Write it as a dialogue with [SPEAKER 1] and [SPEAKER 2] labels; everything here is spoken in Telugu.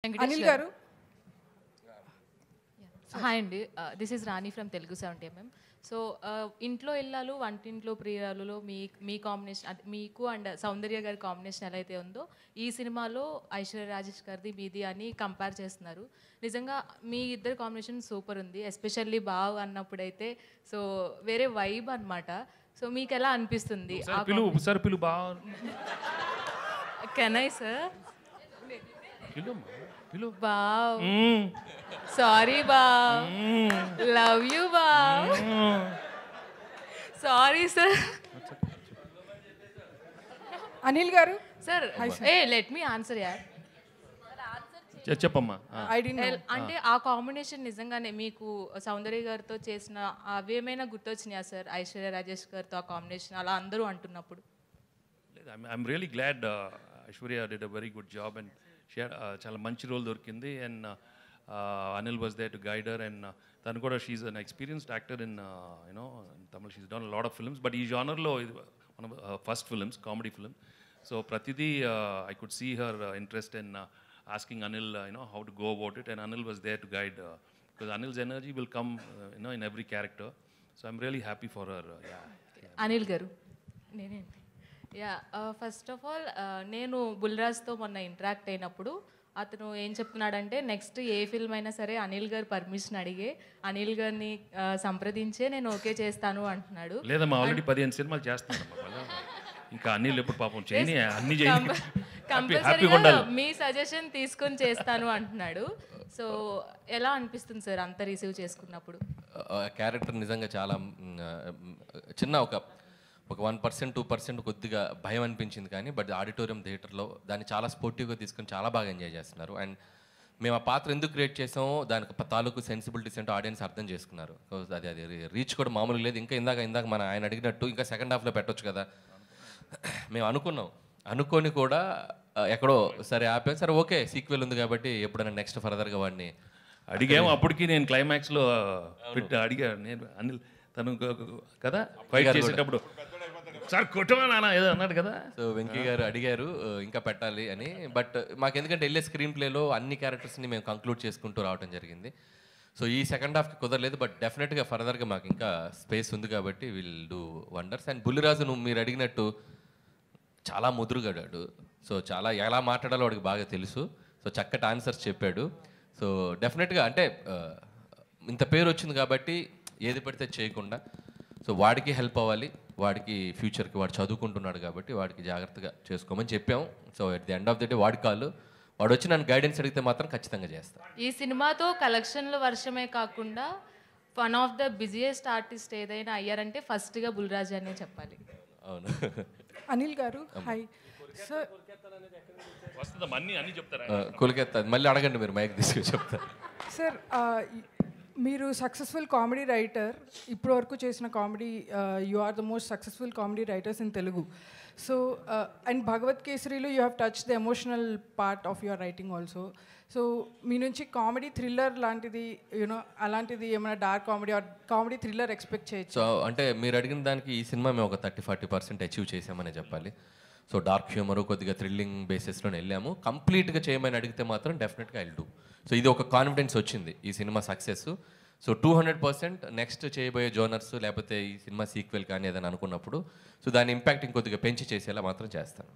[SPEAKER 1] అనిల్ గారు.
[SPEAKER 2] హాయ్ అండి, this is Rani from Telugu 70mm. So ఇంట్లో ఇల్లాలు వంటింట్లో ప్రియురాలులో మీ కాంబినేషన్, మీకు అండ్ సౌందర్య గారి కాంబినేషన్ ఎలా అయితే ఉందో ఈ సినిమాలో ఐశ్వర్య రాజేష్ గారిది మీది అని కంపేర్ చేస్తున్నారు. నిజంగా మీ ఇద్దరు కాంబినేషన్ సూపర్ ఉంది, ఎస్పెషల్లీ బావ్ అన్నప్పుడైతే సో వేరే వైబ్ అనమాట. సో మీకు ఎలా అనిపిస్తుంది? Can I sir? బావ్, సారీ బావ్, లవ్ యూ బావ్, సారీ సార్.
[SPEAKER 1] అనిల్ గారు
[SPEAKER 2] సార్ లెట్ మీ ఆన్సర్ యార్.
[SPEAKER 3] చెప్పమ్మా.
[SPEAKER 2] అంటే ఆ కాంబినేషన్ నిజంగానే మీకు సౌందర్య గారితో చేసిన అవేమైనా గుర్తొచ్చినాయా సార్? ఐశ్వర్య రాజేష్ గారితో ఆ కాంబినేషన్ అలా అందరూ అంటున్నప్పుడు.
[SPEAKER 3] I'm really glad Aishwarya did a very good job and చాలా మంచి రోల్ దొరికింది. And Anil was there to guide her. And తను కూడా she an experienced actor in you know Tamil. She done lot of films, but ఈ జానర్లో ఇది one of first films, comedy film. So ప్రతిదీ I could see her interest in asking Anil, how to go about it, and Anil was there to guide, because Anil's energy will come, in every character. So I'm really happy for her.
[SPEAKER 2] Anil garu, first of all నేను బుల్రాజ్తో మొన్న ఇంటరాక్ట్ అయినప్పుడు అతను ఏం చెప్తున్నాడంటే నెక్స్ట్ ఏ ఫిల్మ్ అయినా సరే అనిల్ గారు పర్మిషన్ అడిగే, అనిల్ గారిని సంప్రదించే నేను ఓకే చేస్తాను అంటున్నాడు.
[SPEAKER 3] లేదమ్మా, ఆల్రెడీ 15 సినిమాలు చేస్తున్నాను, ఇంకా అనిల్ ఎప్పుడు పాపం చేయని అన్ని
[SPEAKER 2] కంపల్సరీగా మీ సజెషన్ తీసుకొని చేస్తాను అంటున్నాడు. సో ఎలా అనిపిస్తుంది సార్ అంత రిసీవ్ చేసుకున్నప్పుడు?
[SPEAKER 4] క్యారెక్టర్ నిజంగా చాలా చిన్న ఒక 1% 2% కొద్దిగా భయం అనిపించింది, కానీ బట్ ఆడిటోరియం థియేటర్లో దాన్ని చాలా స్పోర్టివ్గా తీసుకొని చాలా బాగా ఎంజాయ్ చేస్తున్నారు. అండ్ మేము ఆ పాత్ర ఎందుకు క్రియేట్ చేసామో దానికి తాలూకు సెన్సిబిలిటీస్ అంటే ఆడియన్స్ అర్థం చేసుకున్నారు. అది రీచ్ కూడా మామూలుగా లేదు. ఇంకా ఇందాక మన ఆయన అడిగినట్టు ఇంకా సెకండ్ హాఫ్లో పెట్టొచ్చు కదా మేము అనుకొని కూడా ఎక్కడో సరే ఆపాం. సరే ఓకే, సీక్వెల్ ఉంది కాబట్టి ఎప్పుడైనా నెక్స్ట్ ఫర్దర్గా వాడిని
[SPEAKER 3] అడిగాము. అప్పటికి నేను క్లైమాక్స్లో అడిగాను, నేను అనిల్ తను కదా ఫైట్ చేసేటప్పుడు సార్ కొట్టమా ఏదో అన్నాడు కదా.
[SPEAKER 4] సో వెంకీ గారు అడిగారు ఇంకా పెట్టాలి అని. బట్ మాకు ఎందుకంటే వెళ్ళే స్క్రీన్ ప్లేలో అన్ని క్యారెక్టర్స్ని మేము కంక్లూడ్ చేసుకుంటూ రావడం జరిగింది. సో ఈ సెకండ్ హాఫ్కి కుదరలేదు, బట్ డెఫినెట్గా ఫర్దర్గా మాకు ఇంకా స్పేస్ ఉంది కాబట్టి will do wonders. And Bulliraju మీరు అడిగినట్టు చాలా ముదురుగాడాడు. సో చాలా ఎలా మాట్లాడాలో వాడికి బాగా తెలుసు. సో చక్కటి ఆన్సర్స్ చెప్పాడు. సో డెఫినెట్గా అంటే ఇంత పేరు వచ్చింది కాబట్టి ఏది పడితే చేయకుండా, సో వాడికి హెల్ప్ అవ్వాలి, వాడికి ఫ్యూచర్కి వాడు చదువుకుంటున్నాడు కాబట్టి వాడికి జాగ్రత్తగా చేసుకోమని చెప్పాము. So at the end of the day వాడి కాళ్ళు, వాడు వచ్చి నన్ను గైడెన్స్ అడిగితే మాత్రం ఖచ్చితంగా చేస్తాను.
[SPEAKER 2] ఈ సినిమాతో కలెక్షన్ల వర్షమే కాకుండా one of the busiest artist ఏదైనా అయ్యారంటే ఫస్ట్గా బుల్రాజ్ అనే చెప్పాలి.
[SPEAKER 4] అవును.
[SPEAKER 1] అనిల్ గారు హాయ్ సార్.
[SPEAKER 4] కొలికెత్తా మళ్ళీ అడగండి, మీరు మైక్ తీసుకుని చెప్తారు.
[SPEAKER 1] సార్ మీరు సక్సెస్ఫుల్ కామెడీ రైటర్, ఇప్పటి వరకు చేసిన comedy you are the most successful comedy writers in Telugu. So and Bhagavath కేసరిలో you have touch the emotional part of your writing also. So మీ నుంచి కామెడీ థ్రిల్లర్ లాంటిది అలాంటిది ఏమైనా dark comedy or comedy thriller expect చేయొచ్చు?
[SPEAKER 4] సో అంటే మీరు అడిగిన దానికి ఈ సినిమా మేము ఒక 30-40% అచీవ్ చేసామని చెప్పాలి. సో డార్క్ హ్యూమరు కొద్దిగా థ్రిల్లింగ్ బేసిస్లో వెళ్ళాము. కంప్లీట్గా చేయమని అడిగితే మాత్రం డెఫినెట్గా ఐల్ డూ. సో ఇది ఒక కాన్ఫిడెన్స్ వచ్చింది ఈ సినిమా సక్సెస్. సో 200% నెక్స్ట్ చేయబోయే జోనర్స్ లేకపోతే ఈ సినిమా సీక్వెల్ కానీ ఏదైనా అనుకున్నప్పుడు సో దాని ఇంపాక్ట్ ఇంకొద్దిగా పెంచి చేసేలా మాత్రం చేస్తాను.